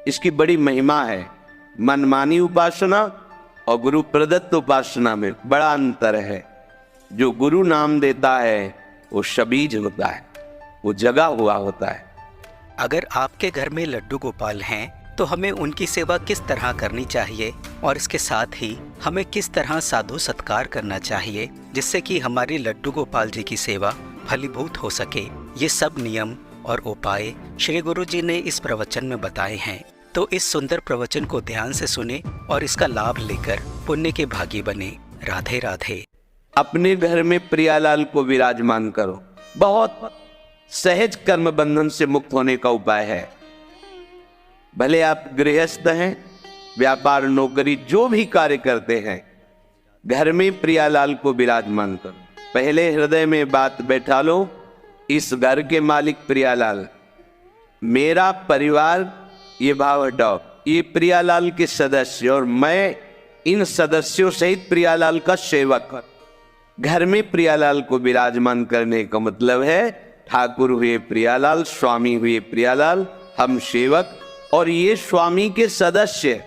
इसकी बड़ी महिमा है। मनमानी उपासना और गुरु प्रदत्त उपासना में बड़ा अंतर है। जो गुरु नाम देता है वो शबीज होता है, वो जगा हुआ होता है। अगर आपके घर में लड्डू गोपाल हैं तो हमें उनकी सेवा किस तरह करनी चाहिए और इसके साथ ही हमें किस तरह साधु सत्कार करना चाहिए जिससे कि हमारी लड्डू गोपाल जी की सेवा फलीभूत हो सके, ये सब नियम और उपाय श्री गुरु जी ने इस प्रवचन में बताए हैं। तो इस सुंदर प्रवचन को ध्यान से सुने और इसका लाभ लेकर पुण्य के भागी बने। राधे राधे। अपने घर में प्रियालाल को विराजमान करो। बहुत सहज कर्म बंधन से मुक्त होने का उपाय है। भले आप गृहस्थ हैं, व्यापार नौकरी जो भी कार्य करते हैं, घर में प्रियालाल को विराजमान करो। पहले हृदय में बात बैठा लो, इस घर के मालिक प्रियालाल, मेरा परिवार, ये भाव हटाओ, ये प्रियालाल के सदस्य और मैं इन सदस्यों सहित प्रियालाल का सेवक। घर में प्रियालाल को विराजमान करने का मतलब है ठाकुर हुए प्रियालाल, स्वामी हुए प्रियालाल, हम सेवक और ये स्वामी के सदस्य।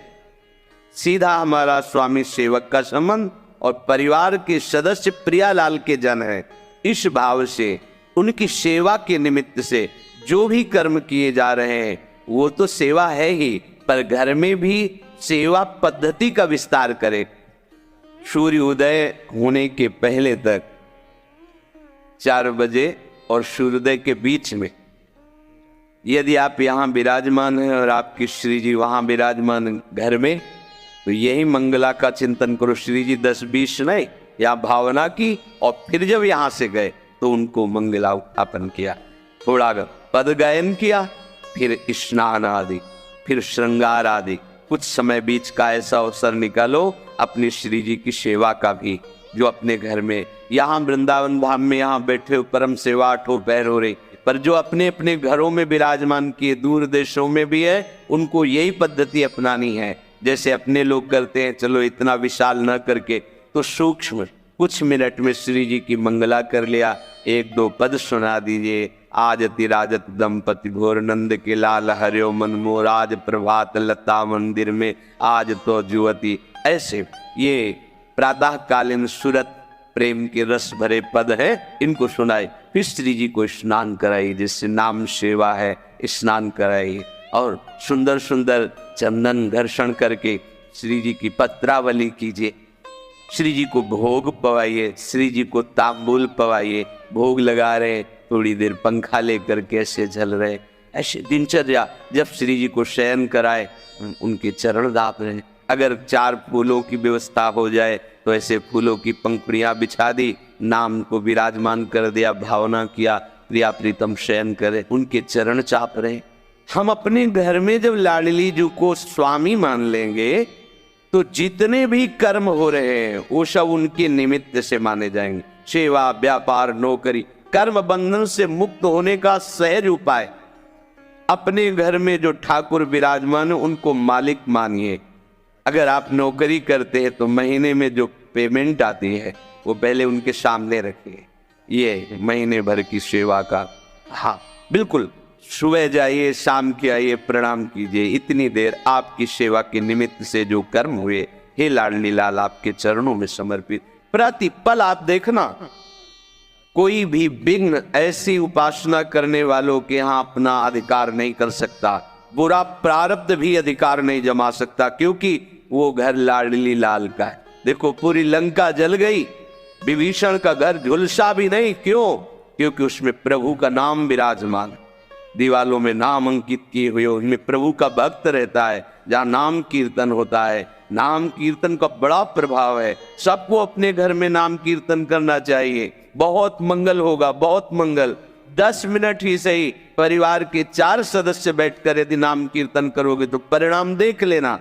सीधा हमारा स्वामी सेवक का संबंध और परिवार के सदस्य प्रियालाल के जन है। इस भाव से उनकी सेवा के निमित्त से जो भी कर्म किए जा रहे हैं वो तो सेवा है ही, पर घर में भी सेवा पद्धति का विस्तार करें। सूर्य उदय होने के पहले तक 4 बजे और सूर्योदय के बीच में यदि आप यहाँ विराजमान हैं और आपकी श्री जी वहाँ विराजमान घर में, तो यही मंगला का चिंतन करो। श्री जी 10-20 नहीं, या भावना की और फिर जब यहाँ से गए तो उनको मंगलापन किया, थोड़ा पद गायन किया, फिर स्नान आदि, फिर श्रृंगार आदि। कुछ समय बीच का ऐसा अवसर निकालो अपनी श्री जी की सेवा का भी, जो अपने घर में, यहाँ वृंदावन धाम में यहाँ बैठे हो परम सेवा 8 पैर हो रही, पर जो अपने अपने घरों में विराजमान किए दूर देशों में भी है, उनको यही पद्धति अपनानी है जैसे अपने लोग करते हैं। चलो इतना विशाल न करके तो सूक्ष्म कुछ मिनट में श्री जी की मंगला कर लिया, 1-2 पद सुना दीजिए। आज तिराजत दंपति घोर नंद के लाल हरियो मन मोर, आज प्रभात लता मंदिर में आज तो जुवती। ऐसे ये प्रातः कालीन सुरत प्रेम के रस भरे पद है, इनको सुनाए। फिर श्री जी को स्नान कराइए, जिससे नाम सेवा है, स्नान कराइए और सुंदर सुंदर चंदन घर्षण करके श्री जी की पत्रावली कीजिए। श्री जी को भोग पवाइए, श्री जी को तांबूल पवाइए। भोग लगा रहे, थोड़ी देर पंखा लेकर कैसे झल रहे, ऐसे दिनचर्या। जब श्री जी को शयन कराए उनके चरण दाप रहे। अगर 4 फूलों की व्यवस्था हो जाए तो ऐसे फूलों की पंखुड़ियां बिछा दी, नाम को विराजमान कर दिया, भावना किया, प्रिया प्रीतम शयन करे, उनके चरण चाप रहे। हम अपने घर में जब लाडली जी को स्वामी मान लेंगे तो जितने भी कर्म हो रहे हैं वो सब उनके निमित्त से माने जाएंगे। सेवा, व्यापार, नौकरी, कर्म बंधन से मुक्त होने का सहज उपाय। अपने घर में जो ठाकुर विराजमान है उनको मालिक मानिए। अगर आप नौकरी करते हैं तो महीने में जो पेमेंट आती है वो पहले उनके सामने रखिए। ये महीने भर की सेवा का, हाँ बिल्कुल, सुबह जाइए, शाम के आइए, प्रणाम कीजिए। इतनी देर आपकी सेवा के निमित्त से जो कर्म हुए, हे लाडली लाल आपके चरणों में समर्पित। प्रतिपल आप देखना, कोई भी विघ्न ऐसी उपासना करने वालों के यहाँ अपना अधिकार नहीं कर सकता। बुरा प्रारब्ध भी अधिकार नहीं जमा सकता, क्योंकि वो घर लाडली लाल का है। देखो पूरी लंका जल गई, विभीषण का घर झुलसा भी नहीं। क्यों? क्योंकि उसमें प्रभु का नाम विराजमान। दीवालों में नाम अंकित किए हुए, उनमें प्रभु का भक्त रहता है। जहाँ नाम कीर्तन होता है, नाम कीर्तन का बड़ा प्रभाव है। सबको अपने घर में नाम कीर्तन करना चाहिए, बहुत मंगल होगा, बहुत मंगल। 10 मिनट ही सही, परिवार के 4 सदस्य बैठकर यदि नाम कीर्तन करोगे तो परिणाम देख लेना।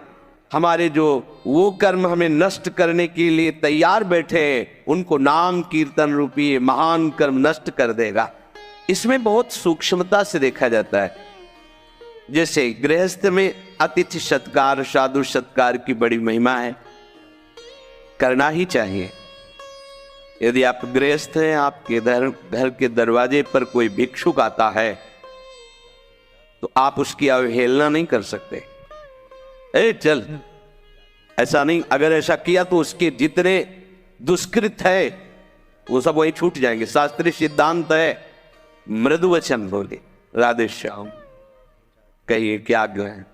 हमारे जो वो कर्म हमें नष्ट करने के लिए तैयार बैठे हैं, उनको नाम कीर्तन रूपी महान कर्म नष्ट कर देगा। इसमें बहुत सूक्ष्मता से देखा जाता है। जैसे गृहस्थ में अतिथि सत्कार, साधु सत्कार की बड़ी महिमा है, करना ही चाहिए। यदि आप गृहस्थ हैं, आपके घर के दरवाजे पर कोई भिक्षुक आता है तो आप उसकी अवहेलना नहीं कर सकते। ए चल, ऐसा नहीं। अगर ऐसा किया तो उसके जितने दुष्कृत है वो सब वही छूट जाएंगे। शास्त्रीय सिद्धांत है। मृदु वचन बोले, राधे श्याम, कहिए क्या आज्ञा है।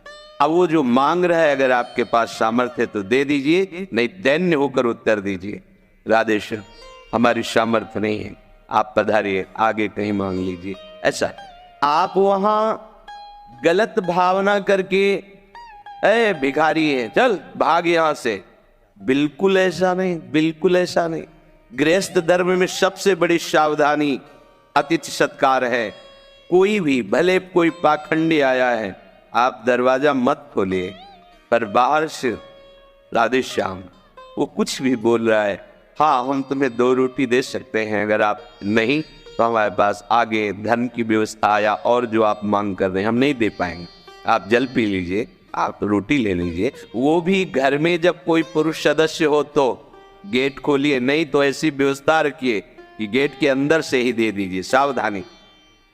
अब वो जो मांग रहा है, अगर आपके पास सामर्थ्य है तो दे दीजिए, नहीं दैन्य होकर उत्तर दीजिए, राधे श्याम हमारी सामर्थ्य नहीं है, आप पधारिए, आगे कहीं मांग लीजिए। ऐसा आप वहां गलत भावना करके ए भिखारी है चल भाग यहां से, बिल्कुल ऐसा नहीं, बिल्कुल ऐसा नहीं। गृहस्थ धर्म में सबसे बड़ी सावधानी अतिथि सत्कार है। कोई भी, भले कोई पाखंडी आया है, आप दरवाजा मत खोलिए, पर बाहर से राधे श्याम, वो कुछ भी बोल रहा है, हाँ हम तुम्हें 2 रोटी दे सकते हैं, अगर आप नहीं तो हमारे पास आगे धन की व्यवस्था या और जो आप मांग कर रहे हैं हम नहीं दे पाएंगे, आप जल पी लीजिए, आप रोटी ले लीजिए। वो भी घर में जब कोई पुरुष सदस्य हो तो गेट खोलिए, नहीं तो ऐसी व्यवस्था रखिए कि गेट के अंदर से ही दे दीजिए। सावधानी,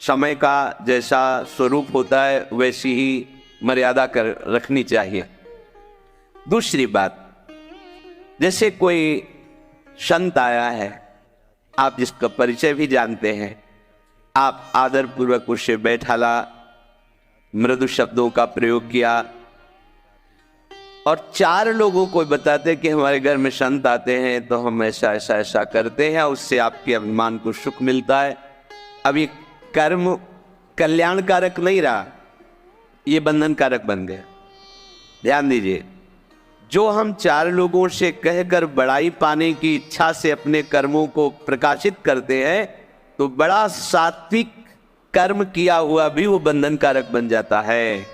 समय का जैसा स्वरूप होता है वैसी ही मर्यादा कर रखनी चाहिए। दूसरी बात, जैसे कोई संत आया है, आप जिसका परिचय भी जानते हैं, आप आदर पूर्वक उससे बैठाला, मृदु शब्दों का प्रयोग किया और 4 लोगों को बताते कि हमारे घर में संत आते हैं तो हम ऐसा ऐसा ऐसा करते हैं, उससे आपके अभिमान को सुख मिलता है। अब ये कर्म कल्याणकारक नहीं रहा, ये बंधनकारक बन गया। ध्यान दीजिए, जो हम 4 लोगों से कहकर बड़ाई पाने की इच्छा से अपने कर्मों को प्रकाशित करते हैं तो बड़ा सात्विक कर्म किया हुआ भी वो बंधनकारक बन जाता है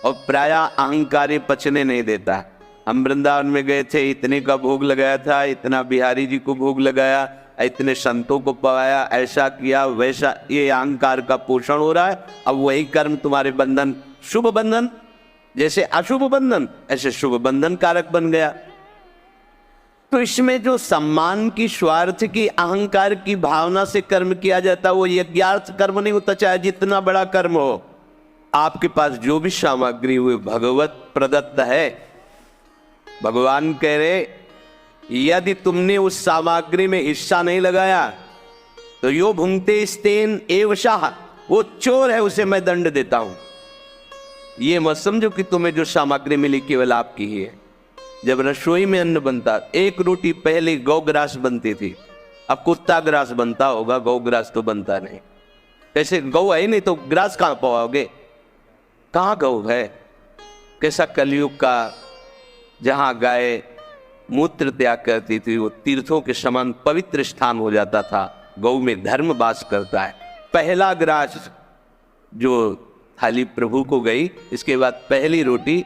और प्रायः अहंकारी पचने नहीं देता। हम वृंदावन में गए थे, इतने का भोग लगाया था, इतना बिहारी जी को भोग लगाया, इतने संतों को पवाया, ऐसा किया वैसा, ये अहंकार का पोषण हो रहा है। अब वही कर्म तुम्हारे बंधन, शुभ बंधन जैसे अशुभ बंधन ऐसे शुभ बंधन कारक बन गया। तो इसमें जो सम्मान की, स्वार्थ की, अहंकार की भावना से कर्म किया जाता है वो यज्ञार्थ कर्म नहीं होता, चाहे जितना बड़ा कर्म हो। आपके पास जो भी सामग्री हुई भगवत प्रदत्त है, भगवान कह रहे यदि तुमने उस सामग्री में हिस्सा नहीं लगाया तो यो भुंगते स्तेन एव शाह, वो चोर है, उसे मैं दंड देता हूं। ये मत समझो कि तुम्हें जो सामग्री मिली केवल आपकी ही है। जब रसोई में अन्न बनता, 1 रोटी पहले गौग्रास बनती थी, अब कुत्ता ग्रास बनता होगा, गौग्रास तो बनता नहीं। कैसे गौ है नहीं तो ग्रास कहां पाओगे, कहां गौ है। कैसा कलयुग का, जहां गाय मूत्र त्याग करती थी वो तीर्थों के समान पवित्र स्थान हो जाता था। गौ में धर्म वास करता है। पहला ग्रास जो थाली प्रभु को गई, इसके बाद पहली रोटी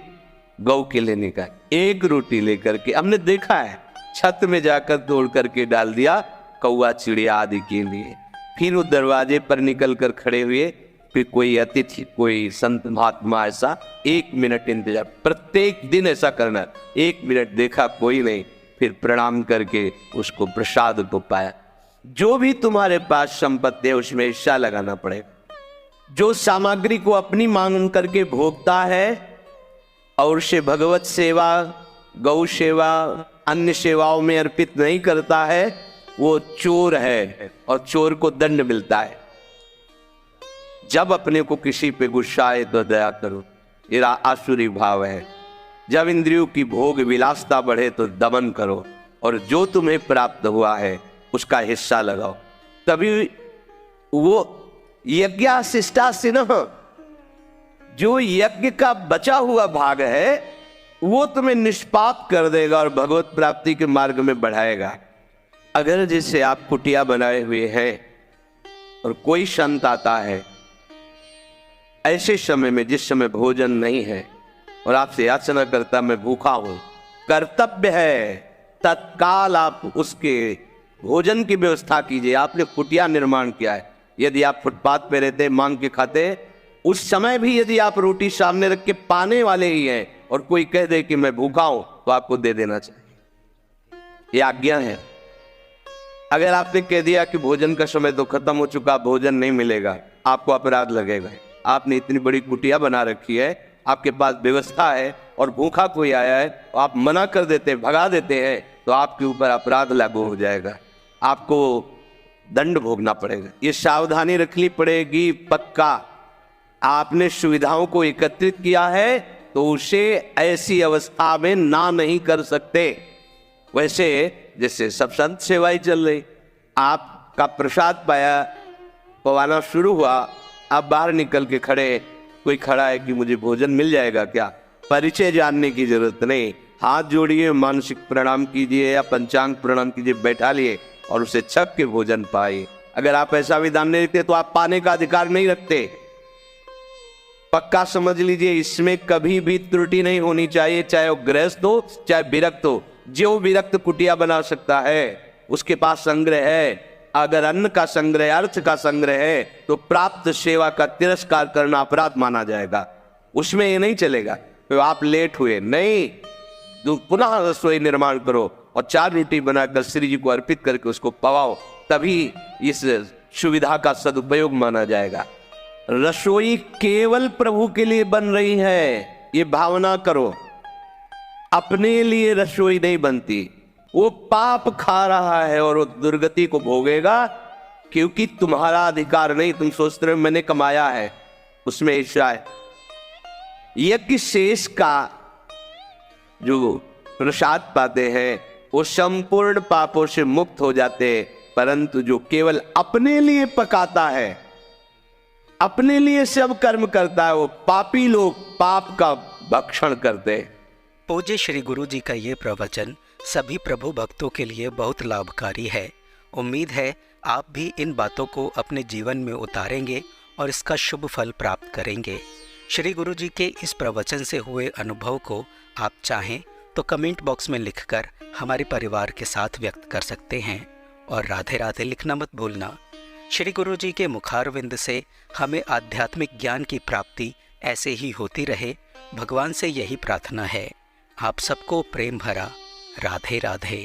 गौ के लेने का, 1 रोटी लेकर के हमने देखा है छत में जाकर तोड़ करके डाल दिया कौआ चिड़िया आदि के लिए। फिर वो दरवाजे पर निकल कर खड़े हुए, फिर कोई अतिथि, कोई संत महात्मा, ऐसा 1 मिनट इंतजार, प्रत्येक दिन ऐसा करना। 1 मिनट देखा कोई नहीं, फिर प्रणाम करके उसको प्रसाद को पाया। जो भी तुम्हारे पास संपत्ति है उसमें हिस्सा लगाना पड़ेगा। जो सामग्री को अपनी मांग करके भोगता है और उसे भगवत सेवा, गौ सेवा, अन्य सेवाओं में अर्पित नहीं करता है वो चोर है और चोर को दंड मिलता है। जब अपने को किसी पे गुस्सा आए तो दया करो, ये आसुरी भाव है। जब इंद्रियों की भोग विलासता बढ़े तो दमन करो और जो तुम्हें प्राप्त हुआ है उसका हिस्सा लगाओ। तभी वो यज्ञाशिष्टा सिन्ह, जो यज्ञ का बचा हुआ भाग है वो तुम्हें निष्पाप कर देगा और भगवत प्राप्ति के मार्ग में बढ़ाएगा। अगर जैसे आप कुटिया बनाए हुए हैं और कोई संत आता है ऐसे समय में, जिस समय भोजन नहीं है और आपसे याचना करता मैं भूखा हूं, कर्तव्य है तत्काल आप उसके भोजन की व्यवस्था कीजिए। आपने कुटिया निर्माण किया है, यदि आप फुटपाथ पे रहते मांग के खाते, उस समय भी यदि आप रोटी सामने रख के पाने वाले ही हैं और कोई कह दे कि मैं भूखा हूं तो आपको दे देना चाहिए, ये आज्ञा है। अगर आपने कह दिया कि भोजन का समय तो खत्म हो चुका, भोजन नहीं मिलेगा, आपको अपराध लगेगा। आपने इतनी बड़ी कुटिया बना रखी है, आपके पास व्यवस्था है, और भूखा कोई आया है तो आप मना कर देते हैं, भगा देते हैं, तो आपके ऊपर अपराध लागू हो जाएगा, आपको दंड भोगना पड़ेगा। ये सावधानी रखनी पड़ेगी पक्का। आपने सुविधाओं को एकत्रित किया है तो उसे ऐसी अवस्था में ना नहीं कर सकते। वैसे जैसे सब संत सेवाएं चल रही, आपका प्रसाद पाया, पवाना शुरू हुआ, आप बाहर निकल के खड़े, कोई खड़ा है कि मुझे भोजन मिल जाएगा क्या, परिचय जानने की जरूरत नहीं, हाथ जोड़िए, मानसिक प्रणाम कीजिए या पंचांग प्रणाम कीजिए, बैठा लिए और उसे छक के भोजन पाइए। अगर आप ऐसा विधान नहीं रखते तो आप पाने का अधिकार नहीं रखते। पक्का समझ लीजिए, इसमें कभी भी त्रुटि नहीं होनी चाहिए, चाहे वो गृहस्थ हो चाहे विरक्त हो। जो विरक्त कुटिया बना सकता है उसके पास संग्रह है। अगर अन्न का संग्रह, अर्थ का संग्रह है तो प्राप्त सेवा का तिरस्कार करना अपराध माना जाएगा, उसमें ये नहीं चलेगा। तो आप लेट हुए नहीं, तो पुनः रसोई निर्माण करो और 4 रोटी बनाकर श्री जी को अर्पित करके उसको पवाओ, तभी इस सुविधा का सदुपयोग माना जाएगा। रसोई केवल प्रभु के लिए बन रही है, ये भावना करो। अपने लिए रसोई नहीं बनती। वो पाप खा रहा है और वो दुर्गति को भोगेगा क्योंकि तुम्हारा अधिकार नहीं। तुम सोचते हो मैंने कमाया है, उसमें ईर्ष्या है। यज्ञ शेष का जो प्रसाद पाते हैं वो संपूर्ण पापों से मुक्त हो जाते हैं, परंतु जो केवल अपने लिए पकाता है, अपने लिए सब कर्म करता है, वो पापी लोग पाप का भक्षण करते हैं। पूज्य श्री गुरु जी का ये प्रवचन सभी प्रभु भक्तों के लिए बहुत लाभकारी है। उम्मीद है आप भी इन बातों को अपने जीवन में उतारेंगे और इसका शुभ फल प्राप्त करेंगे। श्री गुरु जी के इस प्रवचन से हुए अनुभव को आप चाहें तो कमेंट बॉक्स में लिखकर हमारे परिवार के साथ व्यक्त कर सकते हैं और राधे राधे लिखना मत भूलना। श्री गुरु जी के मुखारविंद से हमें आध्यात्मिक ज्ञान की प्राप्ति ऐसे ही होती रहे, भगवान से यही प्रार्थना है। आप सबको प्रेम भरा राधे राधे।